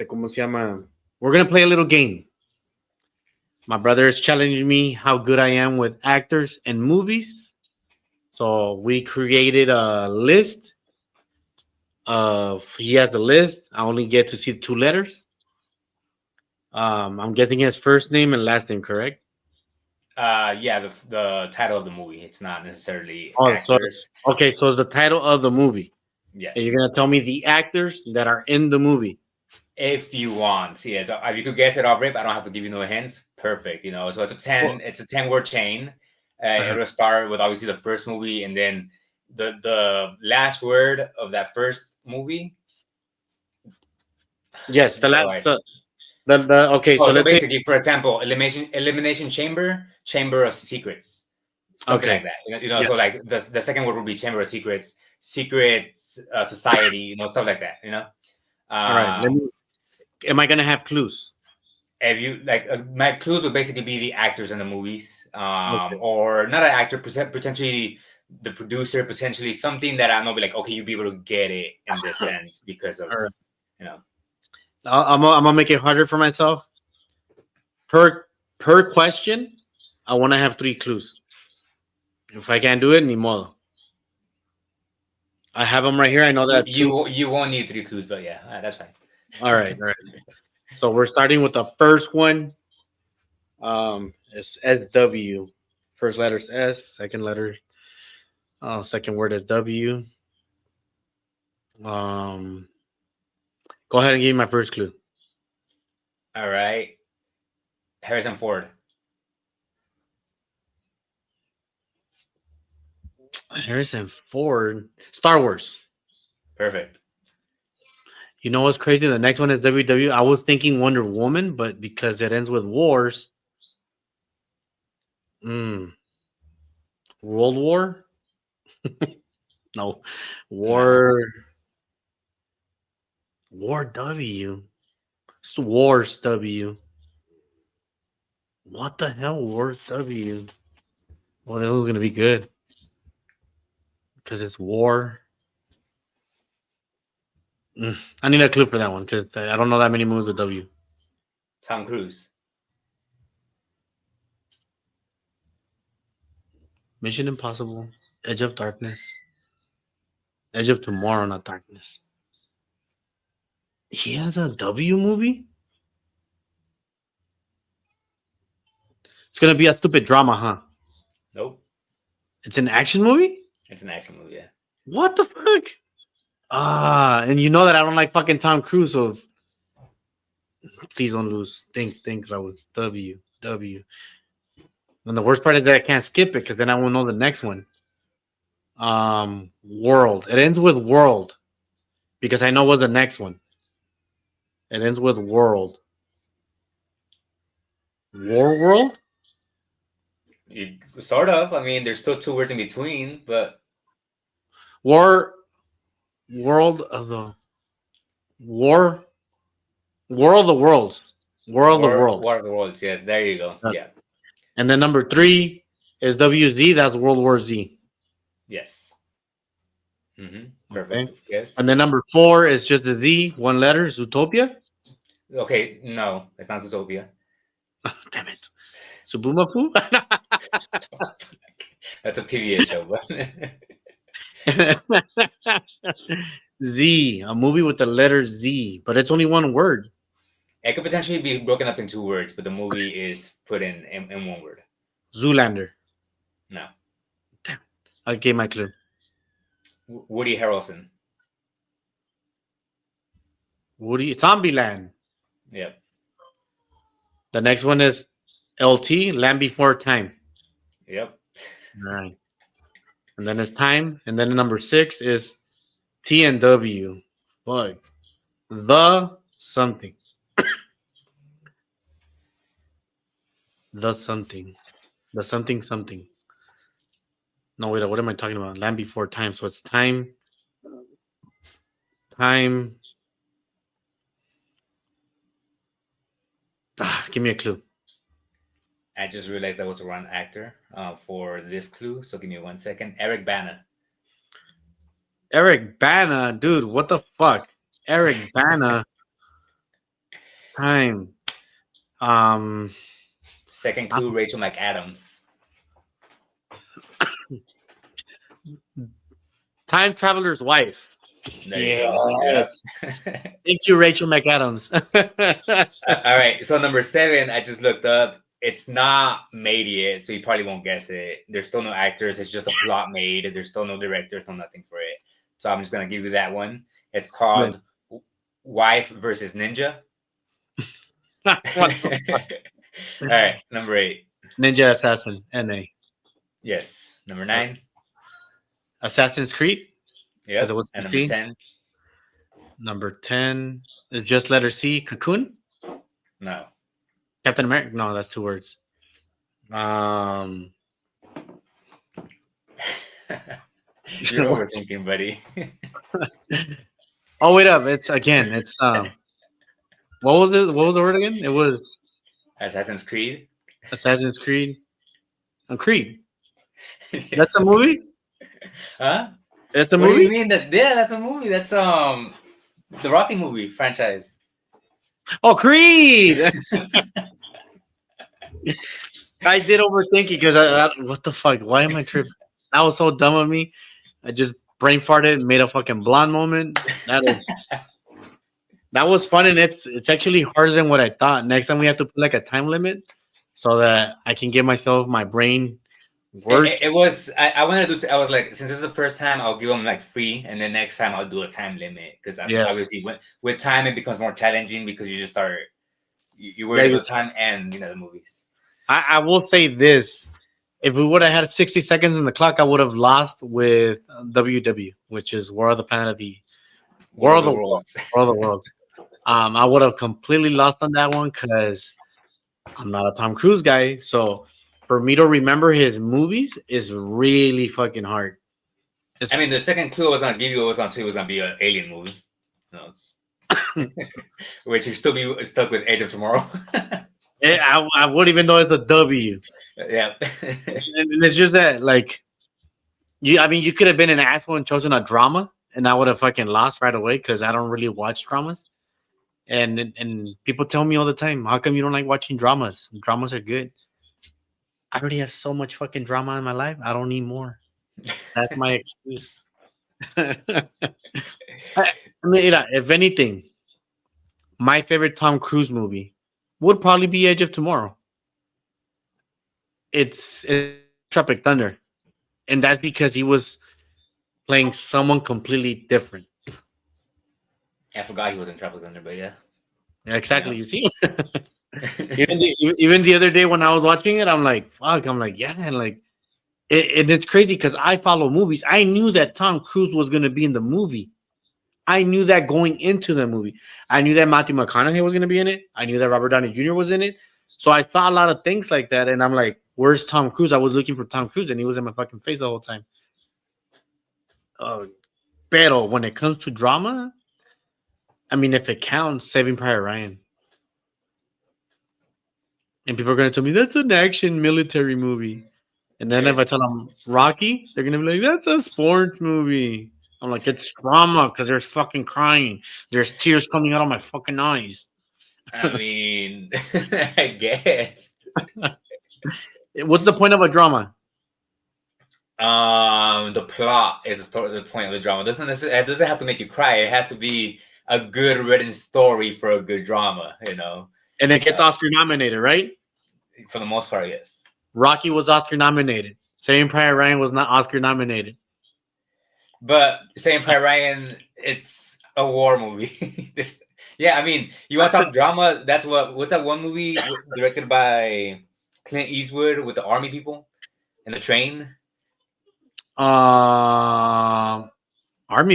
¿cómo se llama? We're gonna play a little game. My brother is challenging me how good I am with actors and movies. So we created a list of. He has the list. I only get to see two letters. I'm guessing his first name and last name, correct? Yeah, the title of the movie. It's not necessarily Oh, so actors. okay. So it's the title of the movie, and you're Yes. gonna tell me the actors that are in the movie. If you want, yeah. So if you could guess it off rip, I don't have to give you no hints. Perfect. So it's a Well, 10. It's a 10 word chain. uh-huh. It'll start with obviously the first movie, and then the last word of that first movie. Yes, the What do last. I? The okay. Oh, So so let's say basically, for example, elimination chamber, chamber of secrets, something like okay. that. So Yes. like the second word would be chamber of secrets, secrets society, stuff like that. All right. Uh, Let me. Am I gonna have clues? if you like, my clues would basically be the actors in the movies, Okay. or not an actor, potentially the producer, potentially something that I know, be like, okay, you'll be able to get it in this sense because of All right. you know. I'm gonna make it harder for myself. Per question, I want to have three clues. If I can't do it, ni modo. I have them right here. I know You that two. you you won't need three clues, but yeah, that's fine. All right. All right. So we're starting with the first one. It's SW. First letter is S. Second letter. Second word is W. Um, Go ahead and give me my first clue. All right, Harrison Ford. Harrison Ford. Star Wars. Perfect. You know what's crazy? The next one is WW. I was thinking Wonder Woman, but because it ends with wars, mm, World War? No, No. War. War W. It's Wars W. What the hell, Wars W? Well, that was gonna be good because it's war. I need a clue for that one because I don't know that many movies with W. Tom Cruise. Mission Impossible, Edge of Darkness, Edge of Tomorrow, not Darkness. He has a W movie. It's gonna be a stupid drama, huh? Nope. It's an action movie. It's an action movie. Yeah. What the fuck? And you know that I don't like fucking Tom Cruise, so please don't lose. Think, Raul. W, W. And the worst part is that I can't skip it because then I won't know the next one. World. It ends with world because I know what's the next one. It ends with world. War world? Sort of. I mean, there's still two words in between, but War world of the war War of the Worlds. War of the War Worlds. of the Worlds. Yes, there you go. Yeah. And then number three is WZ. That's World War Z. Yes. Okay. Perfect. Yes. And then number four is just the Z, one letter, Zootopia. Okay. No, it's not Zootopia. Damn it. Subumafu? That's a PBS show, but Z, a movie with the letter Z, but it's only one word. it could potentially be broken up in two words, but the movie is put in one word. Zoolander. No. Damn. I gave my clue. Woody Harrelson. Woody. Zombieland. Yep. The next one is LT, Land Before Time. Yep. All right. And then it's Time. And then number six is T and W. Fuck. The something. The something. The something something. No, wait, what am I talking about? Land Before Time. So it's time. Time. Give me a clue. I just realized I was the wrong actor for this clue, so give me 1 second. Eric Bana. Eric Bana, dude, what the fuck? Eric Bana. Time. Um, Second clue, Rachel McAdams. Time Traveler's Wife. There you Yeah. go. Yep. Thank you, Rachel McAdams. All right. So number 7, I just looked up. It's not made yet, so you probably won't guess it. There's still no actors. It's just a plot made. There's still no directors, no nothing for it. So I'm just gonna give you that one. It's called Wife versus Ninja. What the All right. Number 8. Ninja Assassin, NA. Yes. Number 9. Assassin's Creed, because it Yep. was And number 16. 10. Number 10 is just letter C, Cocoon. No. Captain America. No, that's 2 words. You're overthinking, buddy. Oh, wait up. It's what was it? What was the word again? It was Assassin's Creed. Assassin's Creed. Creed. Yes. That's a movie? Huh? That's the What do you movie? mean that? Yeah, that's a movie. That's the Rocky movie franchise. Oh, Creed. I did overthink it because what the fuck? Why am I tripping? That was so dumb of me. I just brain farted and made a fucking blonde moment. That was fun, and it's actually harder than what I thought. Next time we have to put like a time limit so that I can give myself my brain work. It was. I wanted to do. I was like, since it's the first time, I'll give them like free, and then next time I'll do a time limit because Yes. obviously with time it becomes more challenging because you just start you worry about time and the movies. I will say this: if we would have had 60 seconds in the clock, I would have lost with WW, which is War of the Planet of the World of the Worlds. World of the Worlds. I would have completely lost on that one because I'm not a Tom Cruise guy. So for me to remember his movies is really fucking hard. I mean, the second clue I was gonna give you, I was gonna tell you it was gonna be an alien movie. No. Which you still be stuck with Age of Tomorrow. I wouldn't even know it's a W. Yeah. And it's just that, like, you could have been an asshole and chosen a drama, and I would have fucking lost right away because I don't really watch dramas. And people tell me all the time, how come you don't like watching dramas? Dramas are good. I already have so much fucking drama in my life. I don't need more. That's my excuse. I mean, if anything, my favorite Tom Cruise movie would probably be Edge of Tomorrow. It's Tropic Thunder, and that's because he was playing someone completely different. I forgot he was in Tropic Thunder, but yeah. Exactly. You see, even the other day when I was watching it, I'm like, fuck. I'm like, yeah, and like, and it's crazy because I follow movies. I knew that Tom Cruise was going to be in the movie. I knew that going into the movie. I knew that Matthew McConaughey was going to be in it. I knew that Robert Downey Jr. was in it. So I saw a lot of things like that, and I'm like, "Where's Tom Cruise?" I was looking for Tom Cruise, and he was in my fucking face the whole time. Pero when it comes to drama, I mean, if it counts, Saving Private Ryan. And people are going to tell me that's an action military movie. And then if I tell them Rocky, they're going to be like, that's a sports movie. I'm like, it's drama because there's fucking crying. There's tears coming out of my fucking eyes. I mean, I guess. What's the point of a drama? The plot is the story. The point of the drama it doesn't have to make you cry. It has to be a good written story for a good drama. And it gets Oscar nominated, right? For the most part, yes. Rocky was Oscar nominated. Saving Private Ryan was not Oscar nominated. But Saving Private Ryan, it's a war movie. Yeah, I mean, you want to talk drama? What's that one movie directed by Clint Eastwood with the army people and the train? Army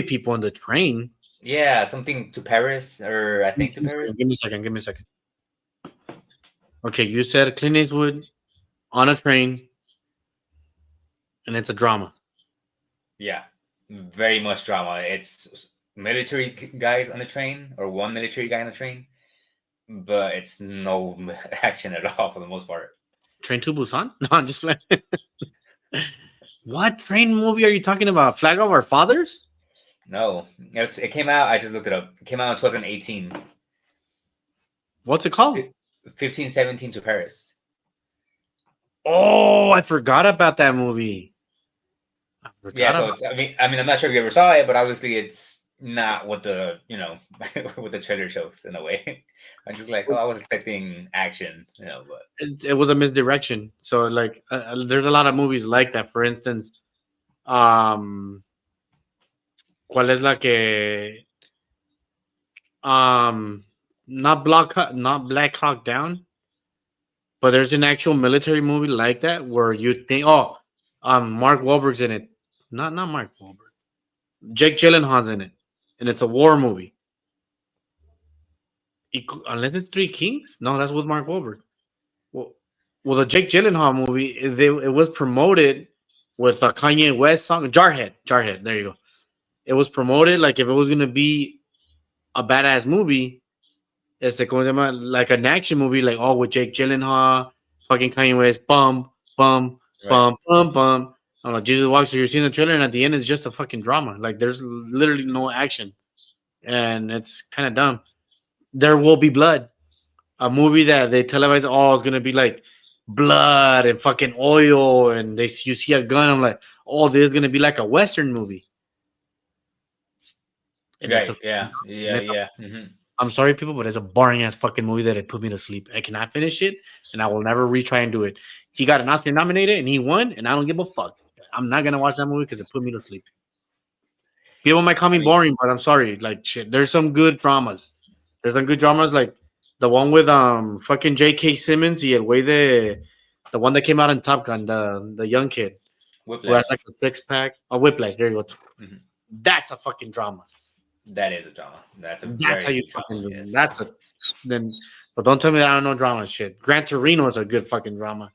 people on the train. Yeah, something to Paris, or I think to Paris. Give me a second. Okay, you said Clint Eastwood on a train, and it's a drama. Yeah, very much drama. It's military guys on the train, or one military guy on the train, but it's no action at all for the most part. Train to Busan? No, I'm just playing. What train movie are you talking about? Flag of Our Fathers? No, it came out. I just looked it up. It came out in 2018. What's it called? 1517 to Paris. Oh, I forgot about that movie. I Yeah, forgot so about. it's, I'm not sure if you ever saw it, but obviously it's not what the what the trailer shows in a way. I'm just like, oh, I was expecting action, but It was a misdirection. So like, there's a lot of movies like that. For instance, um, ¿cuál es la que um not Black Hawk Down, but there's an actual military movie like that where you think, oh, Mark Wahlberg's in it. Not Mark Wahlberg. Jake Gyllenhaal's in it, and it's a war movie. Unless it's Three Kings, no, that's with Mark Wahlberg. Well, well, the Jake Gyllenhaal movie, it was promoted with a Kanye West song, Jarhead. Jarhead. There you go. It was promoted like if it was gonna be a badass movie, it's like, like an action movie, like oh with Jake Gyllenhaal, fucking Kanye West, bum, right. bum. I'm like Jesus walks. So you're seeing the trailer, and at the end, it's just a fucking drama. Like there's literally no action, and it's kind of dumb. There will be blood. A movie that they televise, oh, it's gonna be like blood and fucking oil, and you see a gun. I'm like, oh, this is gonna be like a western movie, and it's a, Right. Yeah. and Yeah. it's a. Yeah. Hmm. I'm sorry, people, but it's a boring ass fucking movie that it put me to sleep. I cannot finish it, and I will never retry and do it. He got an Oscar nominated, and he won, and I don't give a fuck. I'm not gonna watch that movie because it put me to sleep. People might call I me mean, boring, but I'm sorry. Like shit, there's some good dramas. There's some good dramas, like the one with fucking J.K. Simmons. He had way the one that came out in Top Gun, the young kid who has like Whiplash. a six pack. Oh, Whiplash. There you go. Hmm. That's a fucking drama. That is a drama. That's a That's how very you good drama. fucking do. Yes. That's a then. So don't tell me that I don't know drama shit. Gran Torino is a good fucking drama.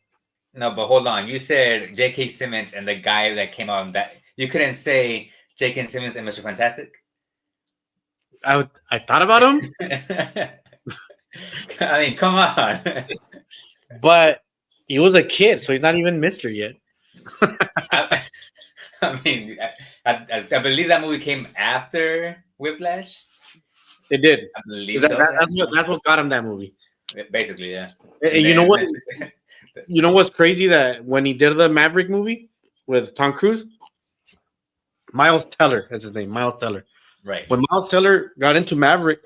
No, but hold on. You said J.K. Simmons and the guy that came out in that. You couldn't say J.K. Simmons and Mr. Fantastic. I thought about him, I mean, come on. but he was a kid, so he's not even Mister yet. I, I mean, I believe that movie came after Whiplash. It did. I believe so. That's what got him that movie. Basically, yeah. And And you know what? then, You know what's crazy that when he did the Maverick movie with Tom Cruise, Miles Teller, that's his name, Miles Teller. right. When Miles Teller got into Maverick,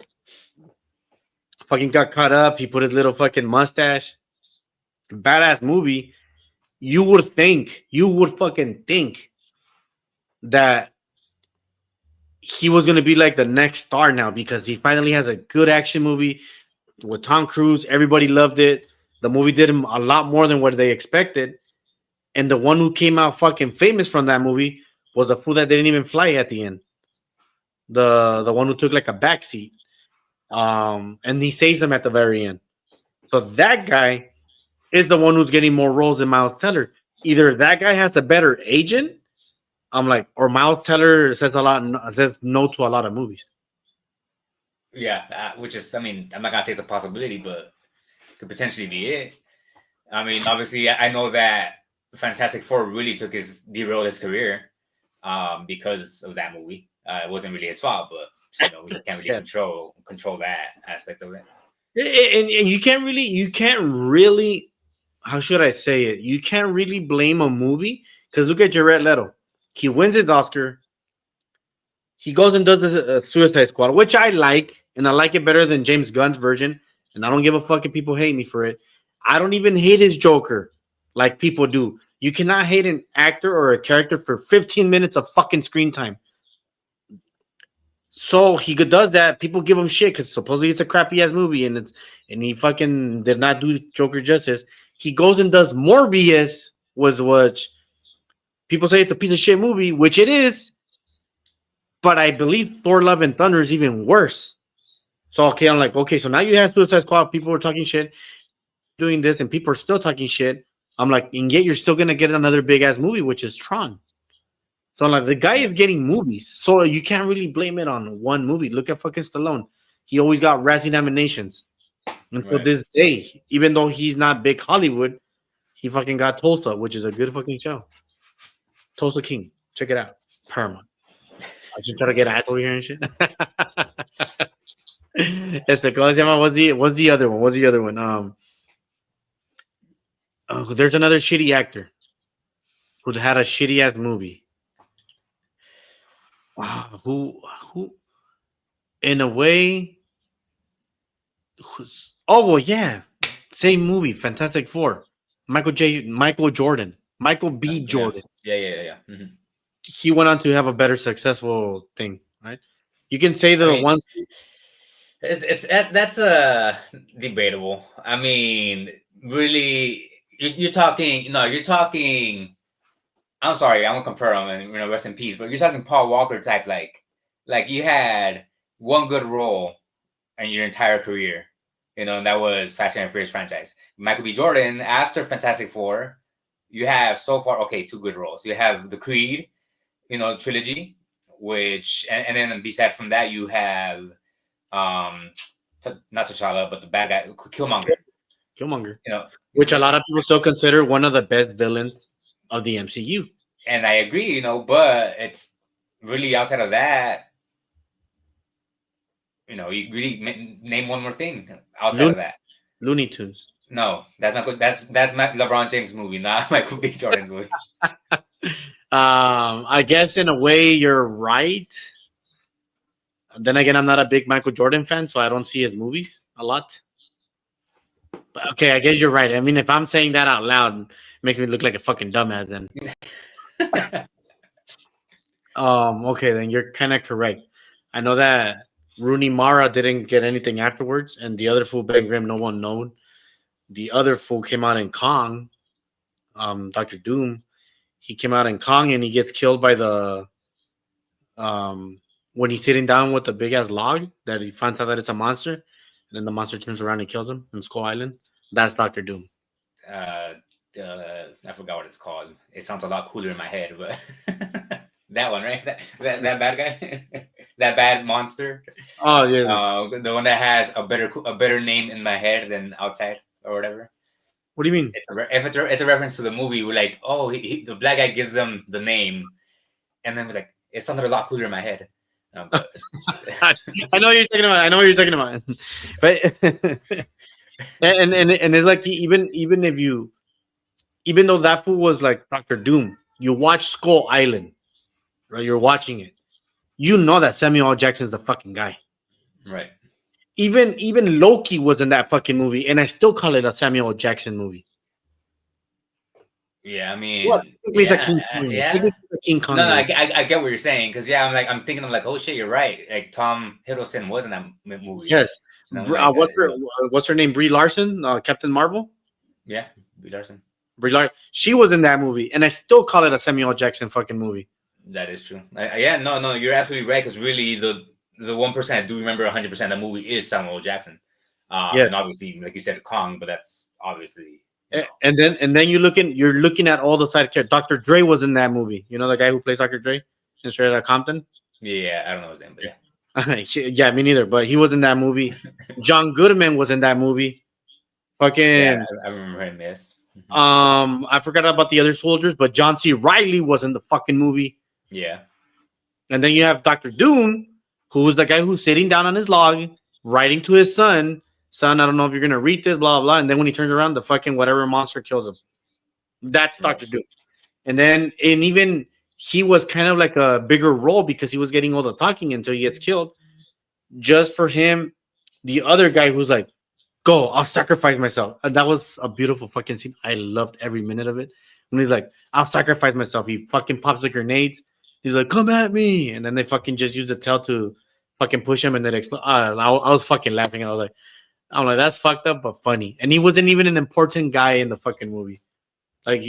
fucking got caught up. He put his little fucking mustache. Badass movie. You would fucking think that he was gonna be like the next star now because he finally has a good action movie with Tom Cruise. Everybody loved it. The movie did him a lot more than what they expected. And the one who came out fucking famous from that movie was the fool that didn't even fly at the end. The one who took like a backseat. And he saves him at the very end. So that guy is the one who's getting more roles than Miles Teller. Either that guy has a better agent, I'm like, or Miles Teller says no to a lot of movies. Yeah, which is, I mean, I'm not gonna say it's a possibility, but could potentially be it. I mean, obviously, I know that Fantastic Four really derailed his career, because of that movie. It wasn't really his fault, but we can't really Yeah. control that aspect of it. And you can't really, how should I say it? You can't really blame a movie because look at Jared Leto. He wins his Oscar. He goes and does the Suicide Squad, which I like, and I like it better than James Gunn's version. And I don't give a fuck if people hate me for it. I don't even hate his Joker like people do. You cannot hate an actor or a character for 15 minutes of fucking screen time. So he does that. People give him shit because supposedly it's a crappy ass movie, and he fucking did not do Joker justice. He goes and does Morbius, was what people say it's a piece of shit movie, which it is. But I believe Thor: Love and Thunder is even worse. So okay, I'm like, okay, so now you have Suicide Squad. People are talking shit, doing this, and people are still talking shit. I'm like, and yet you're still gonna get another big ass movie, which is Tron. So I'm like, the guy is getting movies, so you can't really blame it on one movie. Look at fucking Stallone; he always got Razzie nominations until Right. this day. Even though he's not big Hollywood, he fucking got Tulsa, which is a good fucking show. Tulsa King, check it out. Paramount. I should try to get ass over here and shit. ¿Cómo se llama? What's the other one? What's the other one? There's another shitty actor who had a shitty ass movie. Who, in a way, oh well, yeah, same movie, Fantastic Four. Michael Jordan, Michael B. Yeah, Jordan. yeah. He went on to have a better successful thing, right? You can say I the mean, ones. that's debatable. I mean, really, you're talking. No, you're talking. I'm sorry, I'm gonna compare them and rest in peace. But you're talking Paul Walker type, like you had one good role in your entire career. And that was Fast and Furious franchise. Michael B. Jordan, after Fantastic Four, you have so far two good roles. You have the Creed, trilogy, which and then beside from that you have um not T'Challa, but the bad guy Killmonger. Killmonger, You know, which a lot of people still consider one of the best villains of the MCU. and I agree. But it's really outside of that. You really name one more thing outside of Looney, that. Looney Tunes. No, that's not good. That's LeBron James movie, not Michael B. Jordan's movie. I guess in a way you're right. Then again, I'm not a big Michael Jordan fan, so I don't see his movies a lot. But okay, I guess you're right. I mean, if I'm saying that out loud, it makes me look like a fucking dumbass. And okay, then you're kind of correct. I know that Rooney Mara didn't get anything afterwards, and the other fool Ben Grimm, no one known. The other fool came out in Kong, Doctor Doom. He came out in Kong, and he gets killed by the when he's sitting down with the big ass log that he finds out that it's a monster, and then the monster turns around and kills him in Skull Island. That's Doctor Doom. uh, I forgot what it's called. It sounds a lot cooler in my head, but that one, right? That bad guy, that bad monster. Oh yeah, The one that has a better name in my head than outside or whatever. what do you mean? It's a reference to the movie. We're like, oh, the black guy gives them the name, and then we're like, it sounded a lot cooler in my head. But I know what you're talking about. I know what you're talking about. But and it's like even if you even though that fool was like Doctor Doom, you watch Skull Island, right? You're watching it. You know that Samuel L. Jackson's the fucking guy. right. Even Loki was in that fucking movie, and I still call it a Samuel L. Jackson movie. Yeah, I What? mean, Technically, it's a yeah, King Kong. Technically, yeah. it's a King Kong No, movie. I get what you're saying because I'm thinking of like, oh shit, you're right. Like Tom Hiddleston was in that movie. Yes. And I'm like, What's her name? Brie Larson, Captain Marvel. yeah, Brie Larson. Brie Larson. She was in that movie, and I still call it a Samuel L. Jackson fucking movie. That is true. Yeah, no, you're absolutely right because really the one person I do remember 100% that movie is Samuel L. Jackson. Yeah. And obviously, like you said, Kong, but that's obviously And then you're looking at all the side characters. Dr. Dre was in that movie. You know the guy who plays Dr. Dre in Straight Outta Compton. yeah, I don't know his name, but yeah. Yeah, me neither. But he was in that movie. John Goodman was in that movie. Yeah, Fucking I remember him. Yes. I forgot about the other soldiers, but John C. Riley was in the fucking movie. Yeah. And then you have Doctor Doom, who's the guy who's sitting down on his log, writing to his son, "Son, I don't know if you're gonna read this, blah blah." And then when he turns around, the fucking whatever monster kills him. That's Right. Doctor Doom. And even he was kind of like a bigger role because he was getting all the talking until he gets killed. Just for him, the other guy who's like, "Go, I'll sacrifice myself." And that was a beautiful fucking scene. I loved every minute of it. When he's like, "I'll sacrifice myself," he fucking pops the grenades. He's like, "Come at me!" And then they fucking just use the tail to fucking push him, and then explode. I was fucking laughing, and I'm like, that's fucked up but funny. And he wasn't even an important guy in the fucking movie. Like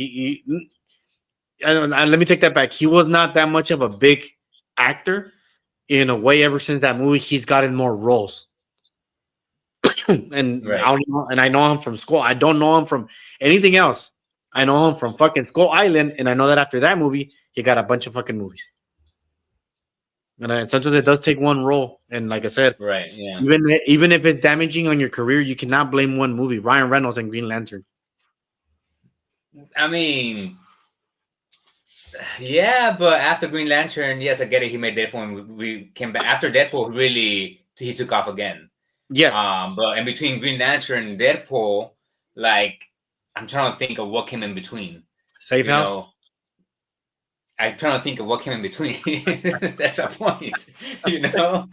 and let me take that back. He was not that much of a big actor in a way. Ever since that movie, he's gotten more roles. And Right. I know him from school. I don't know him from anything else. I know him from fucking Skull Island, and I know that after that movie, he got a bunch of fucking movies. And sometimes it does take one role. And like I said, Right. Yeah. even if it's damaging on your career, you cannot blame one movie. Ryan Reynolds and Green Lantern. I mean, yeah, but after Green Lantern, yes, I get it. He made Deadpool, and we came back after Deadpool. Really, he took off again. Yes. But in between Green Lantern and Deadpool, like I'm trying to think of what came in between. Safe You house. know, I'm trying to think of what came in between. That's my point. You know,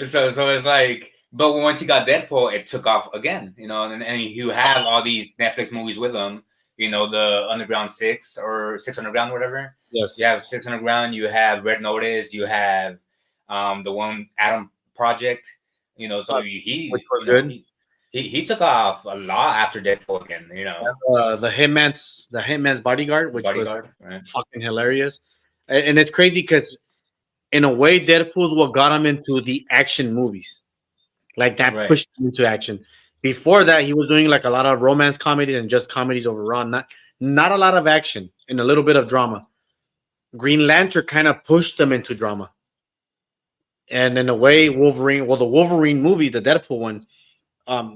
so it's like, but once you got Deadpool, it took off again. You know, and you have all these Netflix movies with them. You know, the Underground Six or Six Underground, whatever. You Yes. have Six Underground. You have Red Notice. You have the one Atom Project. You know, so Uh, which was good. he took off a lot after Deadpool again. You know, The Hitman's Bodyguard, which was Bodyguard, right? fucking hilarious, and it's crazy because in a way, Deadpool's what got him into the action movies. Like that Right. pushed him into action. Before that, he was doing like a lot of romance comedies and just comedies overall. Not a lot of action and a little bit of drama. Green Lantern kind of pushed him into drama. And in a way, Wolverine, well, the Wolverine movie, the Deadpool one,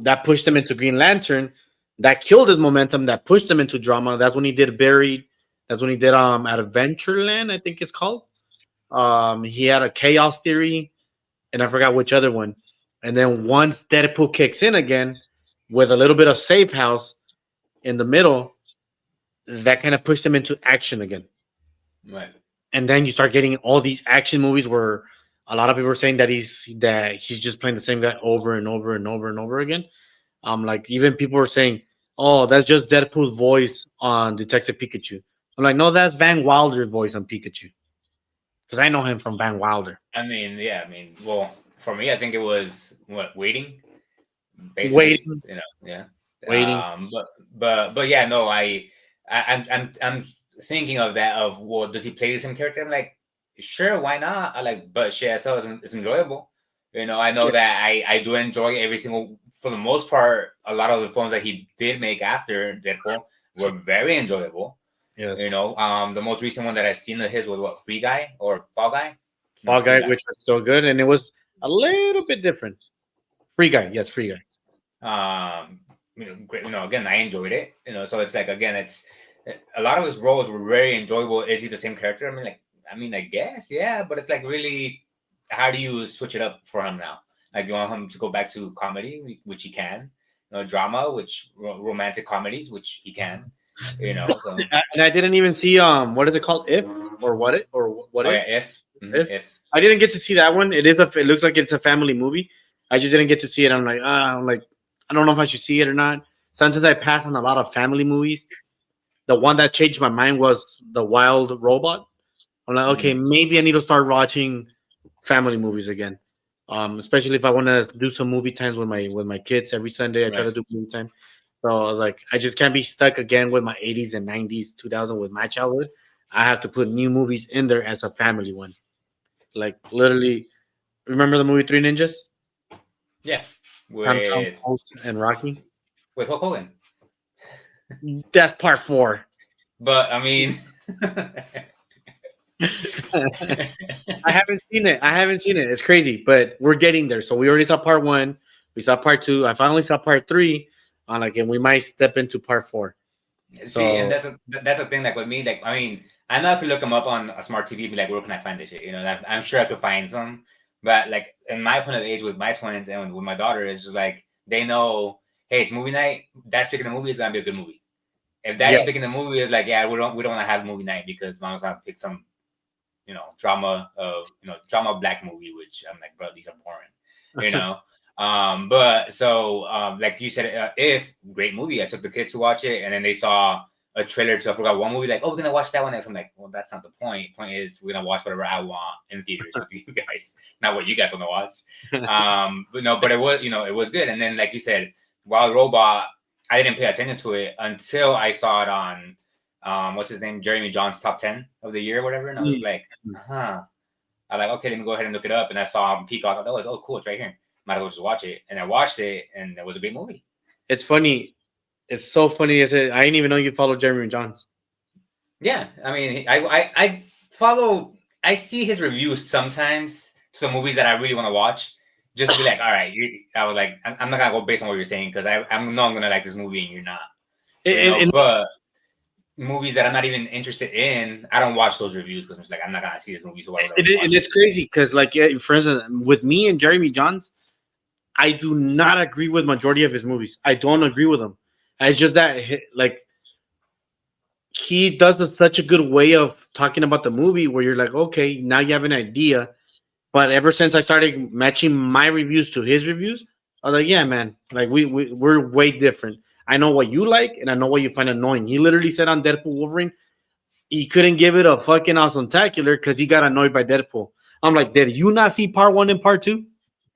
that pushed him into Green Lantern. That killed his momentum. That pushed him into drama. That's when he did Buried. That's when he did Adventureland, I think it's called. He had a Chaos Theory, and I forgot which other one. And then once Deadpool kicks in again, with a little bit of Safe House in the middle, that kind of pushed him into action again. Right. And then you start getting all these action movies where a lot of people are saying that he's just playing the same guy over and over and over and over again. Like even people were saying, "Oh, that's just Deadpool's voice on Detective Pikachu." I'm like, "No, that's Van Wilder's voice on Pikachu," because I know him from Van Wilder. I mean, yeah. I mean, well, for me, I think it was what waiting, basically. Waiting, You know, yeah. waiting. But yeah, no, I'm thinking of that. Of well, does he play the same character? I'm like, sure, why not? I like, but shit, so it's enjoyable. You know, I know Yeah. that I do enjoy every single, for the most part, a lot of the films that he did make after Deadpool were very enjoyable. Yes. You know, the most recent one that I've seen of his was what, Free Guy or Fall Guy? No, Fall Free Guy, Guy. which was still good, and it was a little bit different. Free Guy, yes, Free Guy. You know, great, you know, again, I enjoyed it. You know, so it's like again, it's a lot of his roles were very enjoyable. Is he the same character? I mean, I guess, yeah, but it's like really, how do you switch it up for him now? Like, you want him to go back to comedy, which he can. You know, drama, which romantic comedies, which he can. You know, so And I didn't even see what is it called? If or what it or what oh if yeah, if if if I didn't get to see that one. It looks like it's a family movie. I just didn't get to see it. I'm like I don't know if I should see it or not. Sometimes I pass on a lot of family movies. The one that changed my mind was the Wild Robot. I'm like, okay, mhm, maybe I need to start watching family movies again. Especially if I want to do some movie times with my kids every Sunday. I try right. to do movie time. So I was like, I just can't be stuck again with my 80s and 90s, 2000 with my childhood. I have to put new movies in there as a family one. Like literally, remember the movie Three Ninjas? Yeah, Tom Hanks and Rocky. with Hulk Hogan. That's part four. But I mean, I haven't seen it. I haven't seen it. It's crazy, but we're getting there. So we already saw part one. We saw part two. I finally saw part three. And we might step into part four. see, and So that's a thing. Like with me, like I mean, I know I could look them up on a smart TV, be like, where can I find this shit? You know, I'm sure I could find some. But like in my point of age with my twins and with my daughter, it's just like they know, hey, it's movie night. Dad's picking the movie. It's gonna be a good movie. If yeah, Daddy's picking the movie, it's like, yeah, we don't want to have movie night because mom's gonna pick some, drama black movie, which I'm like, bro, these are boring, you know. But so like you said, if great movie, I took the kids to watch it, and then they saw a trailer to I forgot one movie, like, oh, we're gonna watch that one next. I'm like, well, that's not the point. Point is we're gonna watch whatever I want in theaters with you guys, not what you guys want to watch. But no, but it was good. And then like you said, Wild Robot, I didn't pay attention to it until I saw it on what's his name, Jeremy John's top 10 of the year or whatever, and I was Mm. like, huh. I like, okay, let me go ahead and look it up, and I saw Peacock. That was, oh, cool, it's right here. Might as well just watch it, and I watched it, and it was a great movie. It's funny. It's so funny. I didn't even know you followed Jeremy Johns. Yeah, I mean, I follow, I see his reviews sometimes to the movies that I really want to watch, just to be like, all right, I was like, I'm not gonna go based on what you're saying because I'm not gonna like this movie and you're not, And, and, but movies that I'm not even interested in, I don't watch those reviews because I'm just like, I'm not gonna see this movie, so why would I and watch it? it's crazy because, like, yeah, for instance, with me and Jeremy Johns, I do not agree with majority of his movies. I don't agree with them. It's just that like he does such a good way of talking about the movie where you're like, okay, now you have an idea. But ever since I started matching my reviews to his reviews, I was like, yeah, man, like we're way different. I know what you like and I know what you find annoying. He literally said on Deadpool Wolverine, he couldn't give it a fucking awesome tacular because he got annoyed by Deadpool. I'm like, did you not see part one and part two?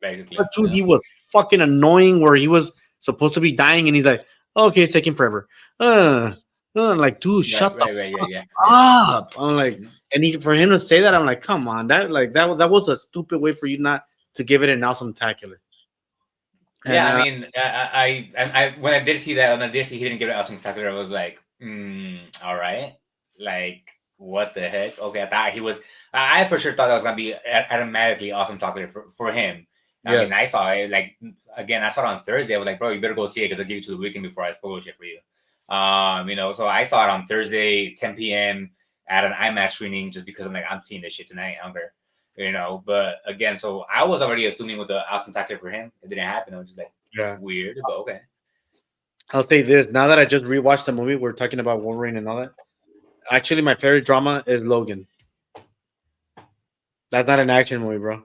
Part Basically, two, he was fucking annoying where he was supposed to be dying and he's like, okay, it's taking forever. Like, dude, right, shut the right, right, yeah, fuck yeah, yeah. up. I'm like, Mhm. and he for him to say that, I'm like, come on, that was a stupid way for you not to give it an awesome tacular. And Yeah, I mean, when I did see that, when I did see he didn't give it out spectacular, I was like, all right, like what the heck? Okay, I thought he was. I for sure thought that was gonna be automatically awesome tacular for him. I mean, I yes, saw it like again. I saw it on Thursday. I was like, bro, you better go see it because I'll give you to the weekend before I spoil shit for you. So I saw it on Thursday, 10 p.m. at an IMAX screening, just because I'm seeing this shit tonight. I don't care. But again, so I was already assuming with the Austin Tucker for him, it didn't happen. I was just like, yeah. weird, but okay. I'll say this: now that I just rewatched the movie, we're talking about Wolverine and all that. Actually, my favorite drama is Logan. That's not an action movie, bro.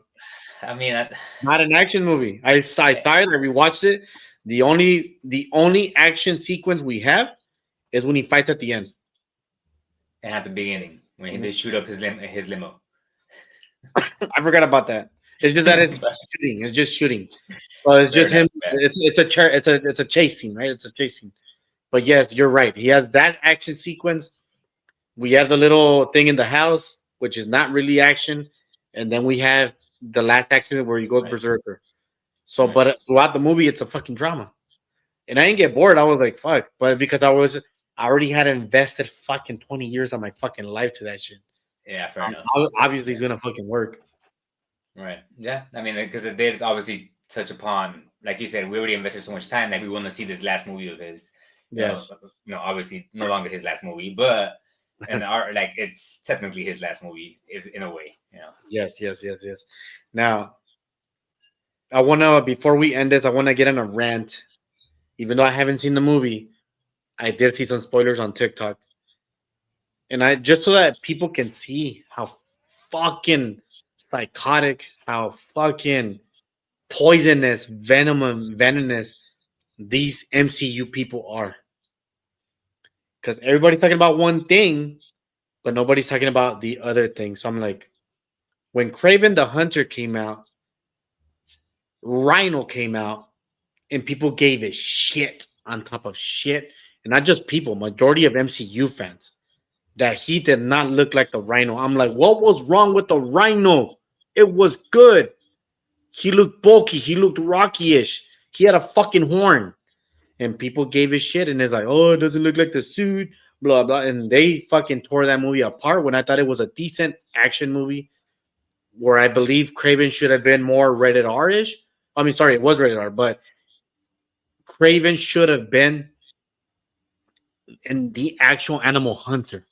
I mean, Not an action movie. I thought I rewatched it. The only action sequence we have is when he fights at the end. at the beginning when he did shoot up his limo. I forgot about that. It's just that it's But shooting. It's just shooting. So it's fair just enough. him. Yeah. It's a chase scene, right? It's a chase scene. But yes, you're right. He has that action sequence. We have the little thing in the house, which is not really action, and then we have the last action where he goes Right. berserker. So, Right. but throughout the movie, it's a fucking drama, and I didn't get bored. I was like, "Fuck!" But because I already had invested fucking 20 years of my fucking life to that shit. Yeah. Fair enough. Obviously, Yeah. it's gonna fucking work. Right. Yeah. I mean, because it did obviously touch upon, like you said, we already invested so much time. Like we want to see this last movie of his. Yes, Obviously, no longer his last movie, but and our like it's technically his last movie, if, in a way. yes, yes, yes, yes. Now, I wanna before we end this, I wanna get on a rant. Even though I haven't seen the movie, I did see some spoilers on TikTok, and I just so that people can see how fucking psychotic, how fucking venomous these MCU people are. Because everybody's talking about one thing, but nobody's talking about the other thing. So I'm like, when Craven the Hunter came out, Rhino came out, and people gave it shit on top of shit. And not just people, majority of MCU fans, that he did not look like the Rhino. I'm like, what was wrong with the Rhino? It was good. He looked bulky. He looked Rocky-ish. He had a fucking horn. And people gave it shit. And it's like, oh, it doesn't look like the suit. Blah, blah. And they fucking tore that movie apart when I thought it was a decent action movie where I believe Craven should have been more rated R-ish. I mean, sorry, it was rated R, but Craven should have been in the actual Animal Hunter.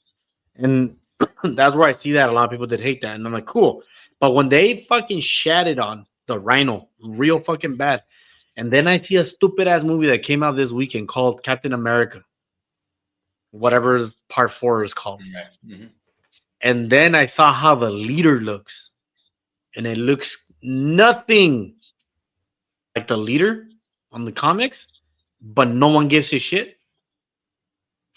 And that's where I see that a lot of people did hate that. And I'm like, cool. But when they fucking shatted on the Rhino real fucking bad, and then I see a stupid ass movie that came out this weekend called Captain America, whatever part four is called. Right. Mm-hmm. And then I saw how the leader looks, and it looks nothing like the leader on the comics, but no one gives a shit.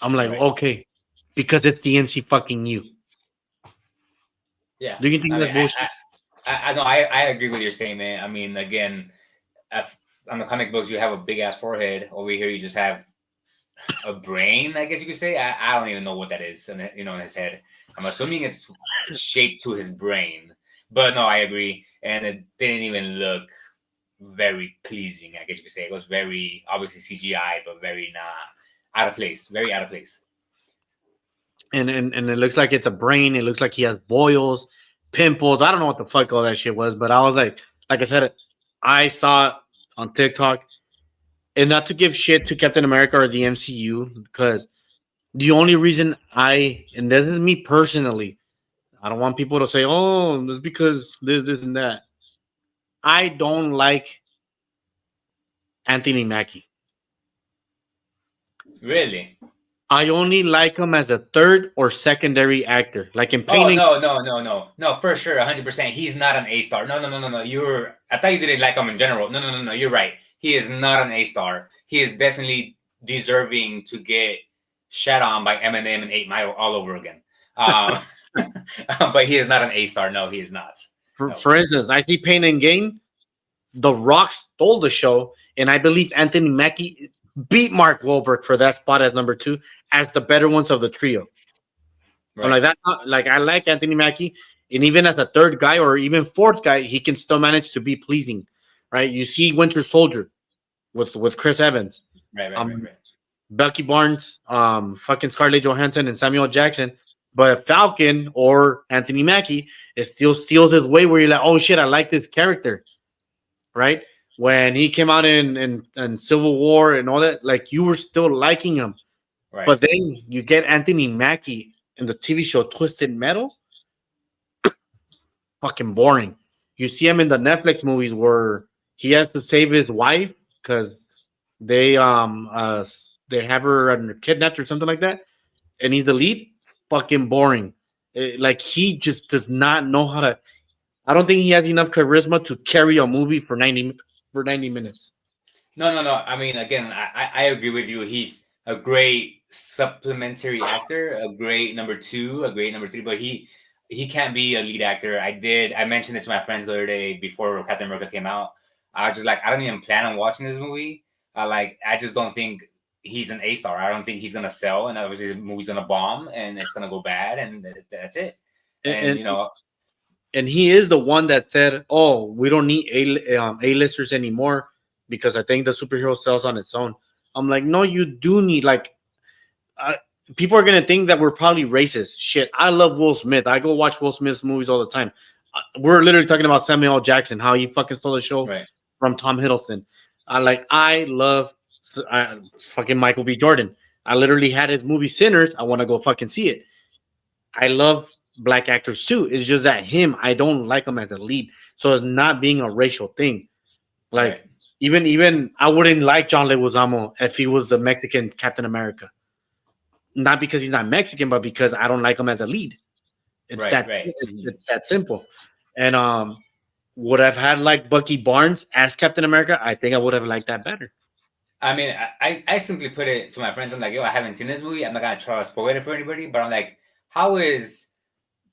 I'm like, Right. okay, because it's the MC fucking you. Yeah. Do you think I that's mean, bullshit? I know I agree with your statement. I mean, again, on the comic books, you have a big ass forehead. Over here, you just have a brain. I guess you could say. I don't even know what that is. In his head. I'm assuming it's shaped to his brain. But no, I agree. And it didn't even look very pleasing. I guess you could say it was very obviously CGI, but very not out of place. Very out of place. And it looks like it's a brain. It looks like he has boils, pimples. I don't know what the fuck all that shit was, but I was like I said, I saw it on TikTok, and not to give shit to Captain America or the MCU, because the only reason and this is me personally, I don't want people to say, oh, it's because this, and that. I don't like Anthony Mackie. Really? I only like him as a third or secondary actor. Like in Oh Painting, no, for sure, 100%. He's not an A star. No. You're. I thought you didn't like him in general. No. You're right. He is not an A star. He is definitely deserving to get shat on by Eminem and 8 Mile all over again. Um, but he is not an A star. No, he is not. No. for instance, I see Pain and Gain. The Rock stole the show, and I believe Anthony Mackie beat Mark Wahlberg for that spot as number two, as the better ones of the trio. I'm Right. like that. Like I like Anthony Mackie, and even as a third guy or even fourth guy, he can still manage to be pleasing, right? You see Winter Soldier with Chris Evans, Right. Becky Barnes, fucking Scarlett Johansson, and Samuel Jackson. But Falcon or Anthony Mackie is still steals his way where you're like, oh shit, I like this character, right? When he came out in Civil War and all that, like you were still liking him. Right. But then you get Anthony Mackie in the TV show Twisted Metal, fucking boring. You see him in the Netflix movies where he has to save his wife because they have her kidnapped or something like that, and he's the lead. Fucking boring. Like he just does not know how to. I don't think he has enough charisma to carry a movie for 90 minutes. No. I mean, again, I agree with you. He's a great supplementary actor, a great number two, a great number three, but he can't be a lead actor. I mentioned it to my friends the other day before Captain America came out. I was just like, I don't even plan on watching this movie. I just don't think he's an A star. I don't think he's gonna sell, and obviously the movie's gonna bomb, and it's gonna go bad, and that's it. And And and he is the one that said, "Oh, we don't need A-listers anymore because I think the superhero sells on its own." I'm like, no, you do need like. Uh, People are gonna think that we're probably racist. Shit, I love Will Smith. I go watch Will Smith's movies all the time. We're literally talking about Samuel L. Jackson, how he fucking stole the show right, from Tom Hiddleston. I love fucking Michael B. Jordan. I literally had his movie Sinners. I want to go fucking see it. I love black actors too. It's just that I don't like him as a lead. So it's not being a racial thing. Like right, even I wouldn't like John Leguizamo if he was the Mexican Captain America. Not because he's not Mexican, but because I don't like him as a lead. It's right, right. it's that simple. And would I've had like Bucky Barnes as Captain America? I think I would have liked that better. I mean, I simply put it to my friends. I'm like, yo, I haven't seen this movie. I'm not gonna try to spoil it for anybody. But I'm like, how is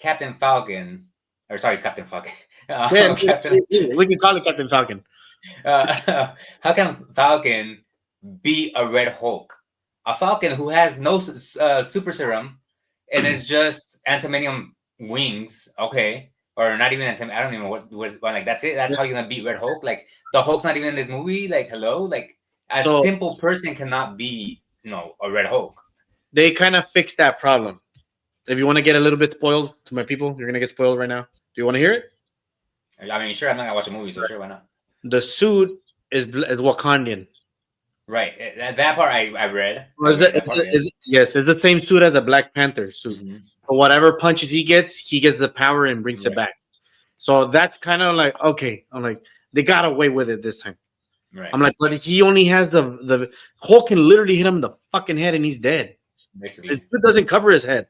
Captain Falcon, or sorry, Captain Falcon, Yeah, Captain, we can call it Captain Falcon. how can Falcon be a Red Hulk? A Falcon who has no super serum and is just antimonium wings, okay, or not even antimonium. I don't even know what like that's it. That's how you're gonna beat Red Hulk. Like the Hulk's not even in this movie. Like hello, like a So simple person cannot be a Red Hulk. they kind of fixed that problem. If you want to get a little bit spoiled to my people, you're gonna get spoiled right now. Do you want to hear it? I mean, sure, I'm not gonna watch a movie, so sure, why not? The suit is Wakandian. Right, that part I read. Well, yes, it's the same suit as a Black Panther suit. Mm-hmm. But whatever punches he gets the power and brings it Right. back. So that's kind of like okay. I'm like they got away with it this time. Right. I'm like, but he only has the Hulk can literally hit him in the fucking head and he's dead. Basically, His suit doesn't cover his head.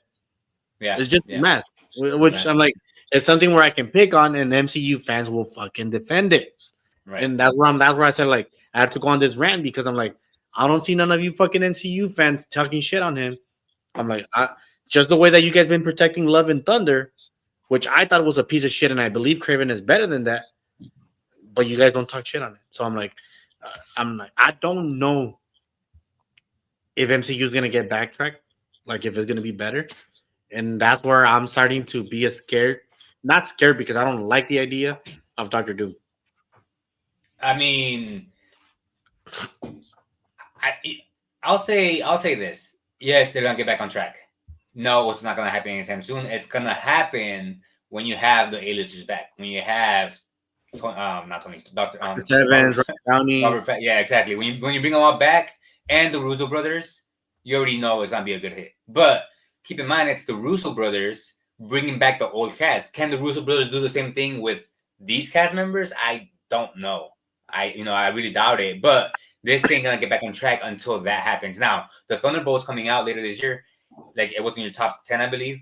yeah, It's just yeah. a mask, which I'm like, it's something where I can pick on, and MCU fans will fucking defend it. Right. And that's where I said like I had to go on this rant because I'm like, I don't see none of you fucking MCU fans talking shit on him. I'm like, just the way that you guys been protecting Love and Thunder, which I thought was a piece of shit, and I believe Craven is better than that. But you guys don't talk shit on it, so I'm like, I don't know if MCU is gonna get backtracked, like if it's gonna be better, and that's where I'm starting to be not scared because I don't like the idea of Doctor Doom. I mean, I'll say this. Yes, they're gonna get back on track. No, it's not gonna happen anytime soon. It's gonna happen when you have the A-listers back. When you have, not Tony, Doctor Sevens, Downey. yeah, exactly. When you bring them all back and the Russo brothers, you already know it's gonna be a good hit. But keep in mind, it's the Russo brothers bringing back the old cast. Can the Russo brothers do the same thing with these cast members? I don't know. I really doubt it. But this thing gonna get back on track until that happens. Now, the Thunderbolts coming out later this year, like it was in your top 10, I believe.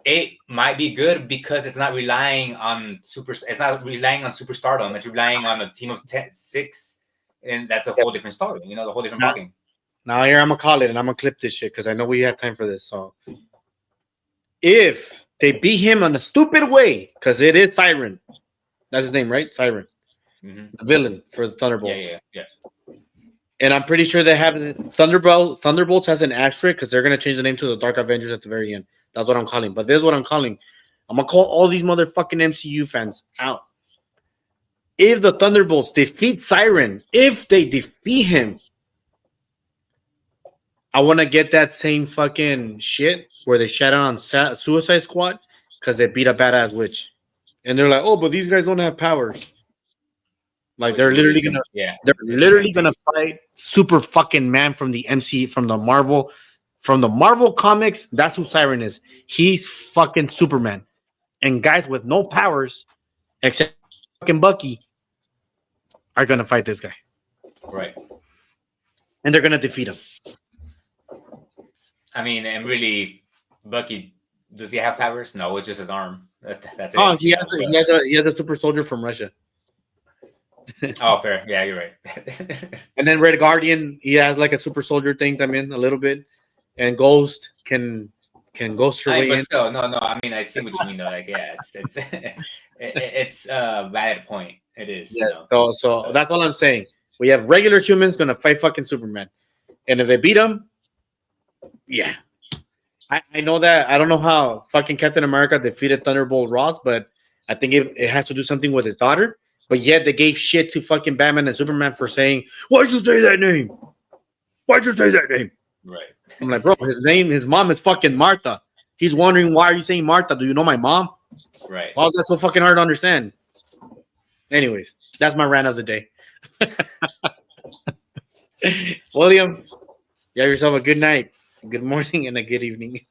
It might be good because it's not relying on superstardom. It's relying on a team of 6, and that's a whole different story. You know, the whole different ballgame. Now here I'm gonna call it, and I'm gonna clip this shit because I know we have time for this. So if they beat him in a stupid way, because it is Siren, that's his name, right? Siren, the villain for the Thunderbolts. Yeah. And I'm pretty sure they have Thunderbolts has an asterisk because they're gonna change the name to the Dark Avengers at the very end. That's what I'm calling. But this is what I'm calling. I'm gonna call all these motherfucking MCU fans out. If the Thunderbolts defeat Siren, if they defeat him, I want to get that same fucking shit where they shout out on Suicide Squad because they beat a badass witch, and they're like, "Oh, but these guys don't have powers." Like they're literally gonna fight Super fucking Man from the from the Marvel comics. That's who Siren is. He's fucking Superman, and guys with no powers except fucking Bucky are gonna fight this guy, right? And they're gonna defeat him. I mean, and really, Bucky, does he have powers? No, it's just his arm. That's it. Oh, he has a super soldier from Russia. Oh, fair. Yeah, you're right. And then Red Guardian, he has like a super soldier thing. I mean, a little bit, and Ghost can ghost your way but in. Still, no. I mean, I see what you mean. Though. Like, yeah, it's a valid point. It is. Yes. You know? So that's all I'm saying. We have regular humans gonna fight fucking Superman, and if they beat him, yeah. I know that. I don't know how fucking Captain America defeated Thunderbolt Ross, but I think it has to do something with his daughter. But yet they gave shit to fucking Batman and Superman for saying, "Why'd you say that name? Why'd you say that name?" Right. I'm like, bro, his mom is fucking Martha. He's wondering, why are you saying Martha? Do you know my mom? Right. Why is that so fucking hard to understand? Anyways, that's my rant of the day. William, you have yourself a good night, a good morning, and a good evening.